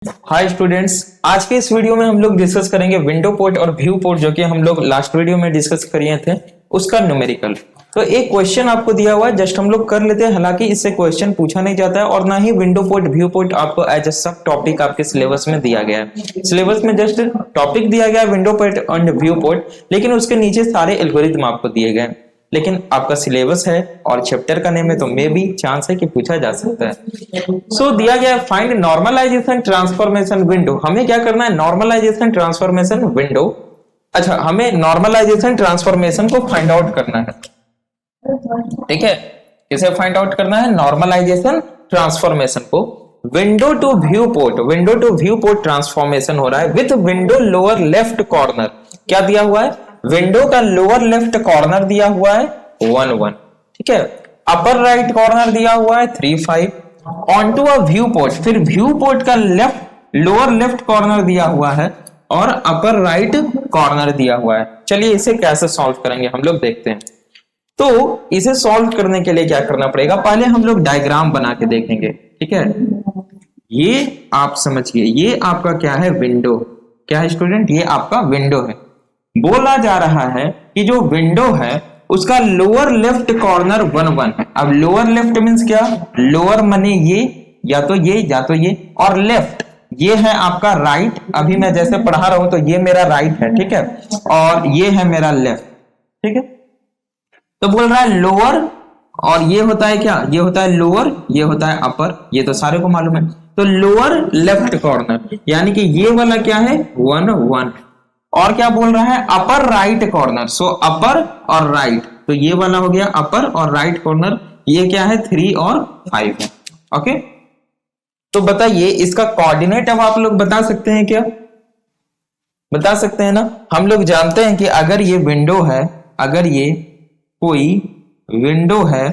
Hi students, आज के इस वीडियो में हम लोग डिस्कस करेंगे विंडो पोर्ट और व्यू पोर्ट, जो कि हम लोग लास्ट वीडियो में डिस्कस किए थे, उसका न्यूमेरिकल। तो एक क्वेश्चन आपको दिया हुआ है, जस्ट हम लोग कर लेते हैं। हालांकि इससे क्वेश्चन पूछा नहीं जाता है और ना ही विंडो पोर्ट व्यू पोर्ट आपको एज अ सब टॉपिक आपके सिलेबस में दिया गया है। सिलेबस में जस्ट टॉपिक दिया गया है window port and view port, लेकिन उसके नीचे सारे एल्गोरिथम आपको दिए गए हैं। लेकिन आपका सिलेबस है और चैप्टर का नेम है, तो मे भी चांस है कि पूछा जा सकता है। सो दिया गया है फाइंड नॉर्मलाइजेशन ट्रांसफॉर्मेशन विंडो। हमें क्या करना है? Normalization transformation window. अच्छा, हमें नॉर्मलाइजेशन ट्रांसफॉर्मेशन को फाइंड आउट करना है। ठीक है, किसे फाइंड आउट करना है? नॉर्मलाइजेशन ट्रांसफॉर्मेशन को। Window to view port transformation हो रहा है with window lower left corner. क्या दिया हुआ है? विंडो का लोअर लेफ्ट कॉर्नर दिया हुआ है 1 1। ठीक है, अपर राइट कॉर्नर दिया हुआ है 3 5 on to a view port. फिर व्यू पोर्ट का लोअर लेफ्ट कॉर्नर दिया हुआ है और अपर राइट कॉर्नर दिया हुआ है। चलिए इसे कैसे सॉल्व करेंगे हम लोग देखते हैं। तो इसे सॉल्व करने के लिए क्या करना पड़ेगा? पहले हम लोग डायग्राम बना के देखेंगे। ठीक है, ये आप समझिए, ये आपका क्या है? विंडो। क्या है स्टूडेंट? ये आपका विंडो है। बोला जा रहा है कि जो विंडो है उसका लोअर लेफ्ट कॉर्नर 1 1 है। अब लोअर लेफ्ट मींस क्या? लोअर माने ये, या तो ये या तो ये, और लेफ्ट ये है आपका राइट। अभी मैं जैसे पढ़ा रहा हूं तो ये मेरा राइट है, ठीक है, और ये है मेरा लेफ्ट। ठीक है, तो बोल रहा है लोअर, और ये होता है क्या? ये होता है लोअर, ये होता है अपर, ये तो सारे को मालूम है। तो लोअर लेफ्ट कॉर्नर यानी कि ये वाला क्या है? 1 1। और क्या बोल रहा है? Upper right corner. सो अपर और राइट, तो ये वाला हो गया अपर, और राइट कॉर्नर ये क्या है? 3 और 5 है। ओके, तो बताइए इसका कोऑर्डिनेट अब आप लोग बता सकते हैं क्या? बता सकते हैं ना? हम लोग जानते हैं कि अगर ये विंडो है, अगर ये कोई विंडो है,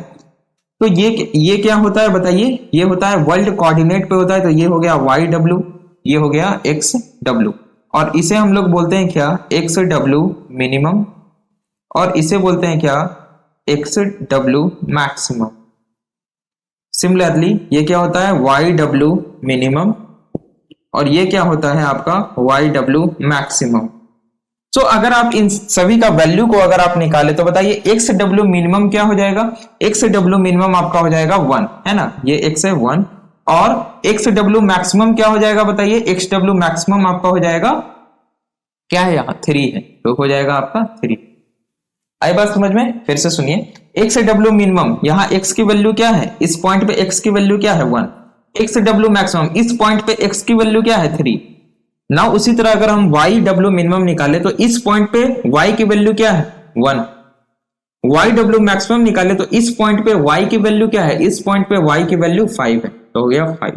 तो ये क्या होता है बताइए? ये होता है वर्ल्ड कोऑर्डिनेट पे होता है। तो ये हो गया YW, ये हो गया XW, और इसे हम लोग बोलते हैं क्या? XW मिनिमम, और इसे बोलते हैं क्या? XW maximum. सिमिलरली ये क्या होता है? YW मिनिमम, और ये क्या होता है आपका? YW maximum. तो अगर आप इन सभी का वैल्यू को अगर आप निकाले तो बताइए XW मिनिमम क्या हो जाएगा? XW मिनिमम आपका हो जाएगा 1, है ना? ये X है 1, और XW मैक्सिमम क्या हो जाएगा बताइए? XW मैक्सिमम आपका हो जाएगा क्या है? यहाँ 3 है, तो हो जाएगा आपका 3। आई बात समझ में? फिर से सुनिए, XW मिनिमम, यहाँ X की वैल्यू क्या है? इस पॉइंट पे X की वैल्यू क्या है? 1। XW मैक्सिमम, इस पॉइंट पे X की वैल्यू क्या है? 3। ना उसी तरह अगर हम YW मिनिमम निकाले तो इस पॉइंट पे Y की वैल्यू क्या है? 1। YW मैक्सिमम निकाले तो इस पॉइंट पे Y की वैल्यू क्या है? इस पॉइंट पे Y की वैल्यू 5 है, तो हो गया 5,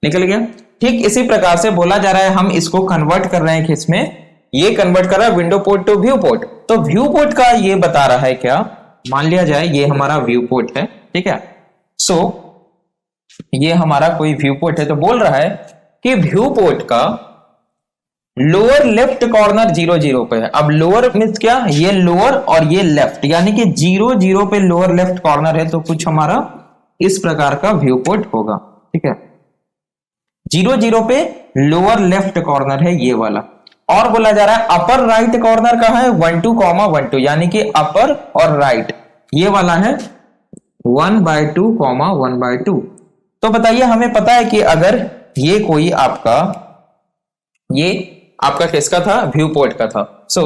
निकल गया। ठीक इसी प्रकार से बोला जा रहा है, हम इसको कन्वर्ट कर रहे हैं किसमें? ये कन्वर्ट कर रहा है window port to view port. तो व्यू पोर्ट का ये बता रहा है क्या? मान लिया जाए ये हमारा व्यू पोर्ट है, ठीक है। सो ये हमारा कोई व्यू पोर्ट है, तो बोल रहा है कि व्यू पोर्ट का लोअर लेफ्ट कॉर्नर 0 0 पे है। अब लोअर मींस क्या? ये लोअर और ये लेफ्ट, यानी कि 0 0 पे लोअर लेफ्ट कॉर्नर है, तो कुछ हमारा इस प्रकार का व्यू पोर्ट होगा। ठीक है, 0 0 पे लोअर लेफ्ट कॉर्नर है ये वाला। और बोला जा रहा है अपर राइट कॉर्नर कहां है? 1 2 1 2, यानी कि अपर और राइट ये वाला है 1/2 1/2। तो बताइए, हमें पता है कि अगर ये कोई आपका, ये आपका किसका था? व्यू पोर्ट का था। सो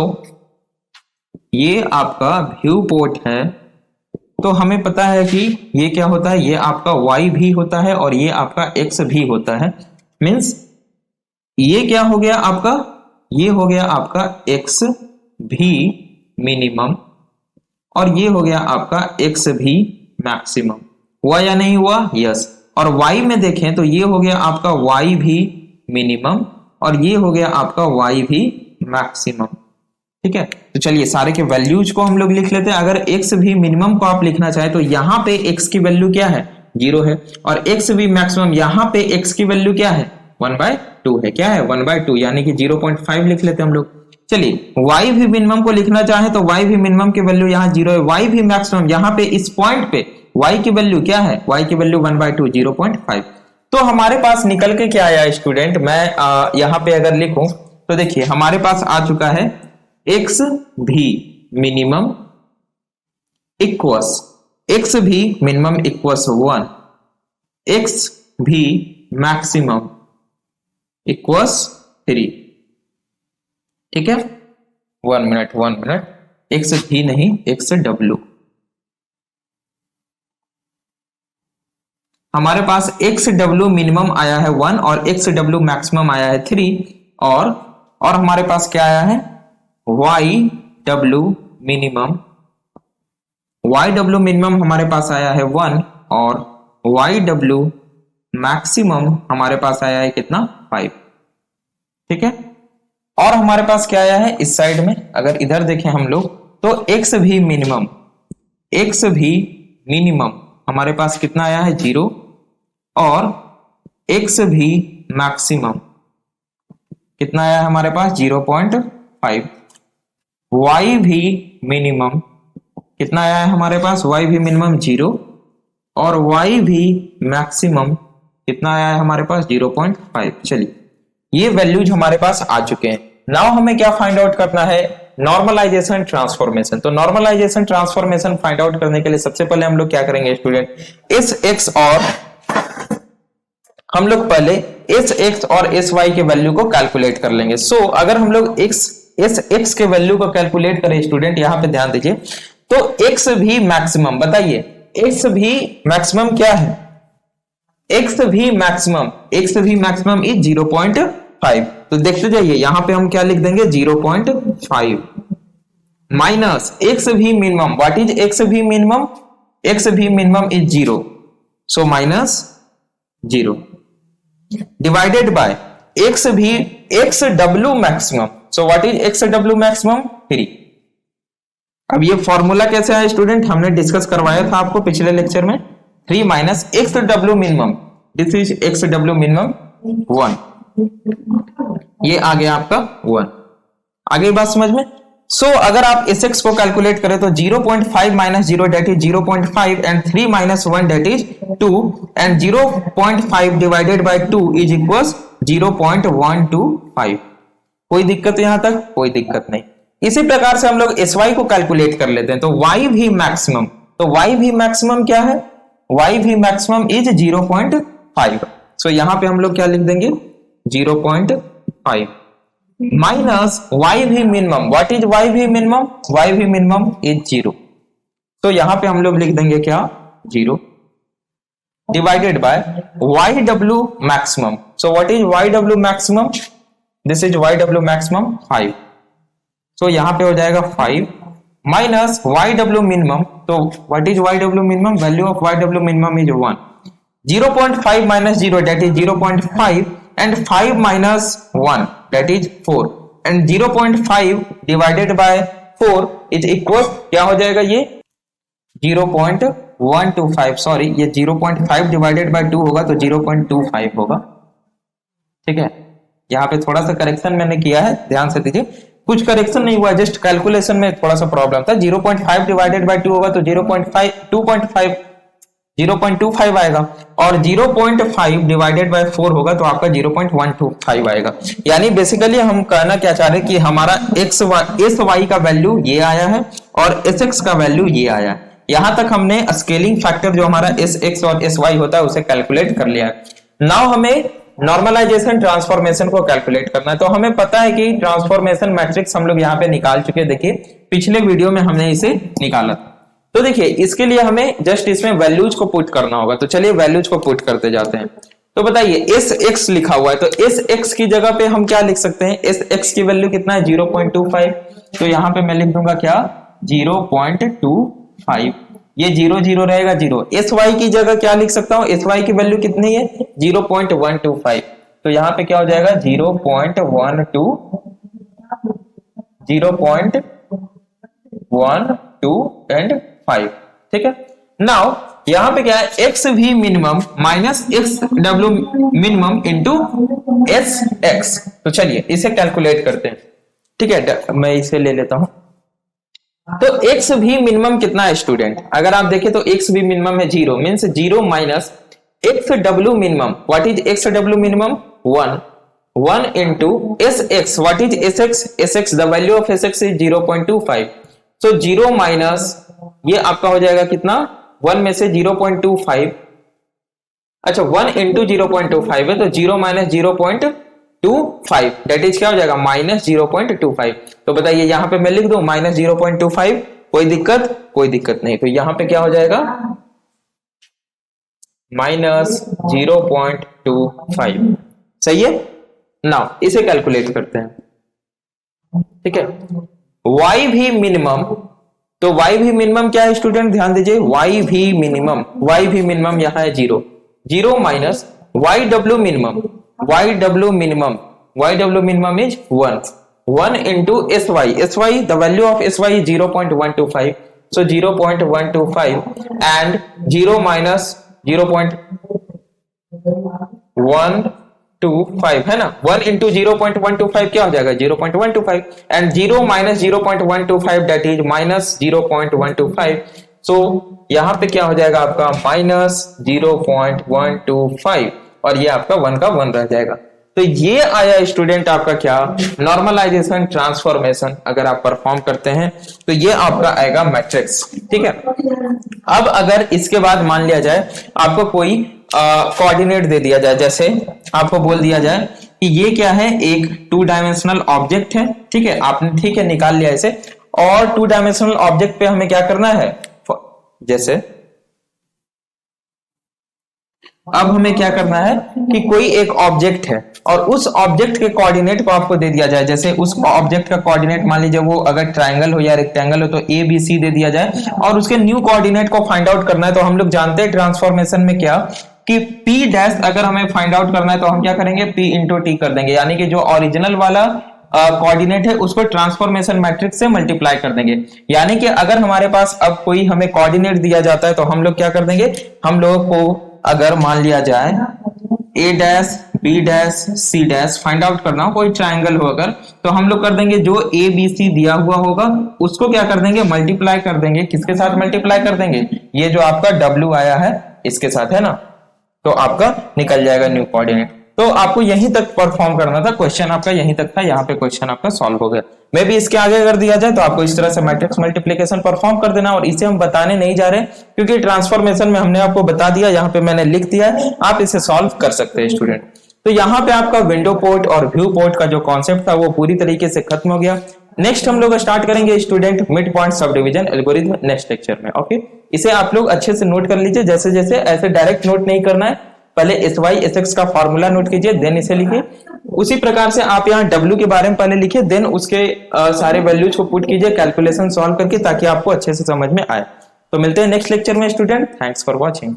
ये आपका व्यू पोर्ट है, तो हमें पता है कि ये क्या होता है? ये आपका Y भी होता है और ये आपका X भी होता है। मींस ये क्या हो गया आपका? ये हो गया आपका X भी मिनिमम, और ये हो गया आपका X भी मैक्सिमम। हुआ या नहीं हुआ? यस। और Y में देखें तो ये हो गया आपका Y भी मिनिमम, और ये हो गया आपका Y भी मैक्सिमम। ठीक है, तो चलिए सारे के वैल्यूज को हम लोग लिख लेते हैं। अगर X भी मिनिमम को आप लिखना चाहे तो यहाँ पे X की वैल्यू क्या है? 0 है, और X भी मैक्सिमम, यहाँ पे X की वैल्यू क्या है? 1/2 है। क्या है? 1/2, यानी कि 0.5 लिख लेते हैं हम लोग। चलिए Y भी मिनिमम को लिखना चाहे तो Y भी मिनिमम की वैल्यू यहाँ 0 है। Y भी मैक्सिमम, यहाँ पे इस पॉइंट पे Y की वैल्यू क्या है? Y की वैल्यू 1/2 0.5। तो हमारे पास निकल के क्या आया स्टूडेंट, मैं यहाँ पे अगर लिखूं तो देखिए हमारे पास आ चुका है एक्स भी मिनिमम इक्वस 1, एक्स भी मैक्सिमम इक्वस 3। ठीक है, 1 मिनट, एक्स भी नहीं एक्स डब्ल्यू। हमारे पास एक्स डब्ल्यू मिनिमम आया है 1 और एक्स डब्ल्यू मैक्सिमम आया है 3 और हमारे पास क्या आया है वाई डब्ल्यू मिनिमम हमारे पास आया है 1 और वाई डब्ल्यू मैक्सिमम हमारे पास आया है कितना 5। ठीक है, और हमारे पास क्या आया है इस साइड में, अगर इधर देखें हम लोग तो एक्स भी मिनिमम हमारे पास कितना आया है 0 और एक्स भी मैक्सिमम कितना आया है हमारे पास 0.5। वाई भी मिनिमम कितना आया है हमारे पास, वाई भी मिनिमम 0 और वाई भी मैक्सिमम कितना आया है हमारे पास 0.5। चलिए ये वैल्यूज हमारे पास आ चुके हैं। नाउ हमें क्या फाइंड आउट करना है, नॉर्मलाइजेशन ट्रांसफॉर्मेशन। तो नॉर्मलाइजेशन ट्रांसफॉर्मेशन फाइंड आउट करने के लिए सबसे पहले हम लोग क्या करेंगे स्टूडेंट, इस x और हम लोग पहले इस x और इस y के वैल्यू को कैलकुलेट कर लेंगे। सो अगर हम लोग इस x के वैल्यू को कैलकुलेट करें स्टूडेंट, यहां पे ध्यान दीजिए, तो x भी मैक्सिमम, बताइए x भी मैक्सिमम क्या है, x भी मैक्सिमम इज 0.5। तो देखते जाइए यहां पे हम क्या लिख देंगे 0.5 माइनस एक्स भी मिनिमम, व्हाट इज एक्स भी मिनिमम, एक्स भी minimum is 0, so minus 0 divided by x W maximum, so what is x W maximum 3। अब ये फॉर्मूला कैसे है स्टूडेंट, हमने डिस्कस करवाया था आपको पिछले लेक्चर में, 3 minus x W minimum, this is x W minimum 1, ये आ गया आपका 1। आगे बात समझ में। सो अगर आप इस x को कैलकुलेट करें तो 0.5 minus 0 that is 0.5 and 3 minus 1 that is 2 and 0.5 divided by 2 is equals 0.125। कोई दिक्कत यहां तक, कोई दिक्कत नहीं। इसी प्रकार से हम लोग sy को कैलकुलेट कर लेते हैं, तो y भी मैक्सिमम, तो y भी मैक्सिमम क्या है, y भी मैक्सिमम इज 0.5। सो यहां पे हम लोग क्या लिख देंगे 0.5 माइनस y भी मिनिमम, व्हाट इज y भी मिनिमम, y भी मिनिमम इज 0, तो यहां पे हम लोग लिख देंगे क्या 0 divided by y w maximum, so what is y w maximum, this is y w maximum 5, सो यहां पे हो जाएगा 5 माइनस y w मिनिमम, तो what is y w minimum, value of y w minimum is 1, 0.5 minus 0 that is 0.5 and 5 minus 1 that is 4 and 0.5 divided by 4 is equals क्या हो जाएगा ये 0.125, sorry ये 0.5 डिवाइडेड बाय 2 होगा तो 0.25 होगा। ठीक है, यहाँ पे थोड़ा सा करेक्शन मैंने किया है, ध्यान से दीजिए, कुछ करेक्शन नहीं हुआ, जस्ट कैलकुलेशन में थोड़ा सा प्रॉब्लम था। 0.5 डिवाइडेड बाय 2 होगा तो 0.25 आएगा और 0.5 डिवाइडेड बाय 4 होगा तो आपका 0.125 आएगा। यानी बेसिकली हम कहना क्या चाह रहे हैं कि हमारा एस वाई का वैल्यू ये आया है और एस एक्स का वैल्यू ये आया है। यहां तक हमने स्केलिंग फैक्टर जो हमारा एस एक्स और एस वाई होता है उसे कैलकुलेट कर लिया है। नाउ हमें नॉर्मलाइजेशन ट्रांसफॉर्मेशन को कैलकुलेट करना है। तो हमें पता है कि ट्रांसफॉर्मेशन मैट्रिक्स हम लोग यहाँ पे निकाल चुके, देखिए पिछले वीडियो में हमने इसे निकाला। तो देखिए इसके लिए हमें जस्ट इसमें वैल्यूज को पुट करना होगा, तो चलिए वैल्यूज को पुट करते जाते हैं। तो बताइए एस एक्स लिखा हुआ है, तो एस एक्स की जगह पे हम क्या लिख सकते हैं, एस एक्स की वैल्यू कितना है 0.25, तो यहां पे मैं लिख दूंगा क्या 0.25, ये 0 0 रहेगा 0। एस वाई की जगह क्या लिख सकता हूं, एस वाई की वैल्यू कितनी है 0.125, तो यहां पे क्या हो जाएगा 0.12 एंड 5। ठीक है, नाउ यहां पे क्या है एक्स भी minimum minus x W minimum into S x. तो चलिए इसे कैलकुलेट करते हैं। ठीक है, मैं इसे ले लेता हूं। तो एक्स भी मिनिमम कितना है स्टूडेंट, अगर आप देखें तो एक्स भी मिनिमम है 0, means 0 minus x W minimum, what is x W minimum 1 into sx, what is sx the value of sx is 0.25, so 0 minus ये आपका हो जाएगा कितना 1 में से 0.25, अच्छा 1 into 0.25 है तो 0 माइनस 0.25 डेट इज क्या हो जाएगा माइनस 0.25। तो बताइए यहां पे मैं लिख दूं माइनस 0.25, कोई दिक्कत नहीं, तो यहां पे क्या हो जाएगा माइनस 0.25, सही है। नाउ इसे कैलकुलेट करते हैं, ठीक है। वाई भी मिनिमम, तो वाई भी मिनिमम क्या है स्टूडेंट, ध्यान दीजिए वाई भी मिनिमम यहां है 0 minus Y W minimum is 1 into sy, the value of sy is 0.125, so 0.125 and 0 minus 0.125 है ना, 1 into 0.125 क्या हो जाएगा 0.125 and 0 minus 0.125 that is minus 0.125, so यहां पे क्या हो जाएगा आपका माइनस 0.125 और ये आपका 1 का 1 रह जाएगा। तो ये आया स्टूडेंट आपका क्या नॉर्मलाइजेशन ट्रांसफॉर्मेशन, अगर आप परफॉर्म करते हैं तो ये आपका आएगा मैट्रिक्स, ठीक है। अब अगर इसके बाद मान लिया जाए आपको कोई कोऑर्डिनेट दे दिया जाए, जैसे आपको बोल दिया जाए कि ये क्या है एक 2 डायमेंशनल ऑब्जेक्ट है, ठीक है, आपने ठीक है निकाल लिया इसे, और 2 डायमेंशनल ऑब्जेक्ट पे हमें क्या करना है, जैसे अब हमें क्या करना है कि कोई एक ऑब्जेक्ट है और उस ऑब्जेक्ट के कोऑर्डिनेट को आपको दे दिया जाए, जैसे उस ऑब्जेक्ट का कोऑर्डिनेट मान लीजिए वो अगर ट्रायंगल हो या रेक्टेंगल हो तो ए बी सी दे दिया जाए और उसके न्यू कोऑर्डिनेट को फाइंड आउट करना है। तो हम लोग जानते हैं ट्रांसफॉर्मेशन में क्या कि P डैश अगर हमें फाइंड आउट करना है तो हम क्या करेंगे P इंटू टी कर देंगे, यानी कि जो ओरिजिनल वाला कोऑर्डिनेट है उसको ट्रांसफॉर्मेशन मैट्रिक्स से मल्टीप्लाई कर देंगे। यानी कि अगर हमारे पास अब कोई हमें कोऑर्डिनेट दिया जाता है तो हम लोग क्या कर देंगे, हम लोग को अगर मान लिया जाए A dash B dash C dash find out करना हो, कोई ट्रायंगल हो अगर, तो हम लोग कर देंगे जो ए बी सी दिया हुआ होगा उसको क्या कर देंगे मल्टीप्लाई कर देंगे, किसके साथ मल्टीप्लाई कर देंगे, ये जो आपका डब्ल्यू आया है इसके साथ, है ना, तो आपका निकल जाएगा न्यू कोऑर्डिनेट। तो आपको यहीं तक परफॉर्म करना था, क्वेश्चन आपका यहीं तक था, यहाँ पे क्वेश्चन आपका सॉल्व हो गया। मे भी इसके आगे अगर दिया जाए तो आपको इस तरह से मैट्रिक्स मल्टीप्लिकेशन परफॉर्म कर देना, और इसे हम बताने नहीं जा रहे क्योंकि ट्रांसफॉर्मेशन में हमने आपको बता दिया, यहाँ पे मैंने लिख दिया है, आप इसे सॉल्व कर सकते हैं स्टूडेंट। तो यहाँ पे आपका विंडो पोर्ट और व्यू पोर्ट का जो कॉन्सेप्ट था वो पूरी तरीके से खत्म हो गया। नेक्स्ट हम लोग स्टार्ट करेंगे student mid point sub division algorithm next lecture में। ओके, इसे आप लोग अच्छे से नोट कर लीजिए, जैसे जैसे ऐसे डायरेक्ट नोट नहीं करना है, पहले sy sx का फॉर्मूला नोट कीजिए देन इसे लिखिए, उसी प्रकार से आप यहाँ w के बारे में पहले लिखिए देन उसके सारे वैल्यूज को पुट कीजिए कैलकुलेशन सॉल्व करके, ताकि आपको अच्छे से समझ में आए। तो मिलते हैं नेक्स्ट लेक्चर में स्टूडेंट, थैंक्स फॉर वॉचिंग।